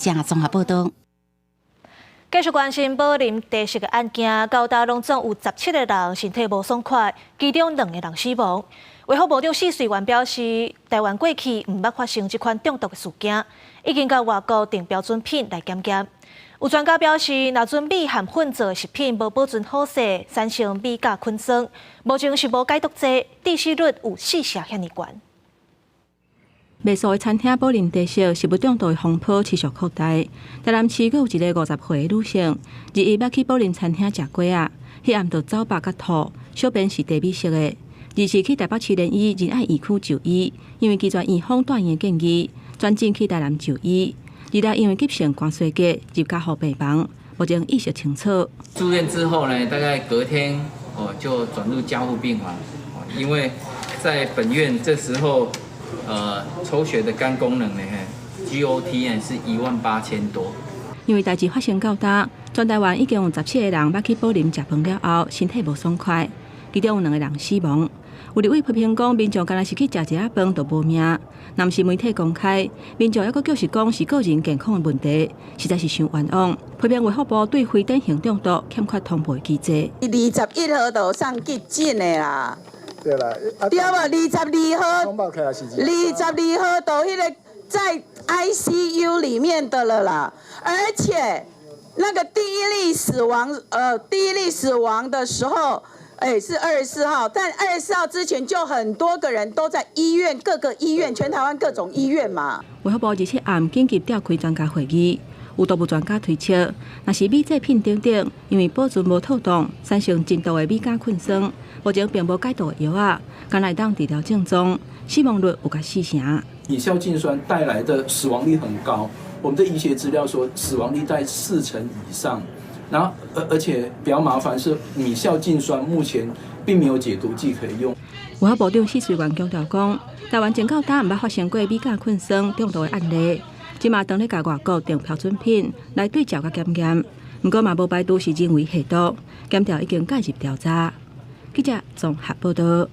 正综合报道。继续关心宝林地石的案件，到大拢总有17个人身体无爽快，其中2个人死亡。卫福部长施水元表示，台湾过去毋捌发生这款中毒的事件，已经甲外国订标准品来检验。有专家表示，若准米含混做的食品无保存好势，产生米甲菌霜，目前是无解毒剂，致死率有4成遐尼高。卖素的餐厅宝林地石食物中毒的风波持续扩大。台南市阁有一个50岁的女性，日晡去宝林餐厅食粿仔，迄暗就走饱甲吐，小便是低米色的。日时去台北市联医仁爱医区就医，因为基全院方断院建议，转进去台南就医。日内因为急性肝衰竭入加护病房，目前意识清楚。住院之后呢，大概隔天就转入加护病房，因为在本院这时候抽血的肝功能呢 ，GOT 呢是18000多。因为代志发生到大，全台湾已经有17个人捌去宝林食饭了后，身体无爽快，其中有2个人死亡。有立委批评讲，民众干那是去食一下饭就无命，若毋是媒体公开，民众还佫就是讲是个人健康的问题，实在是伤冤枉。批评卫福部对非典型中毒欠缺通报机制。21号就送急诊的啦，对啦，对无？22号到迄个在 ICU 里面的了啦，而且那个第一例死亡的时候。是24号，但24号之前就很多个人都在医院，各个医院，全台湾各种医院嘛。卫福部27暗紧急召开专家会议，有多部专家推测，若是米制品等等，因为保存无透冻，产生真毒的米甲菌霜，目前并无解毒的药啊，敢来当治疗症状，死亡率有甲4成。乙硝氰酸带来的死亡率很高，我们的医学资料说死亡率在4成以上。然后，而且比较麻烦是米硝氰酸目前并没有解毒剂可以用。卫福部长施水元强调讲，台湾前到今毋捌发生过米甲菌霜中毒的案例，即嘛当咧甲外国订标准品来对照甲检验，不过嘛无排除是人为下毒，检调已经介入调查。记者综合报道。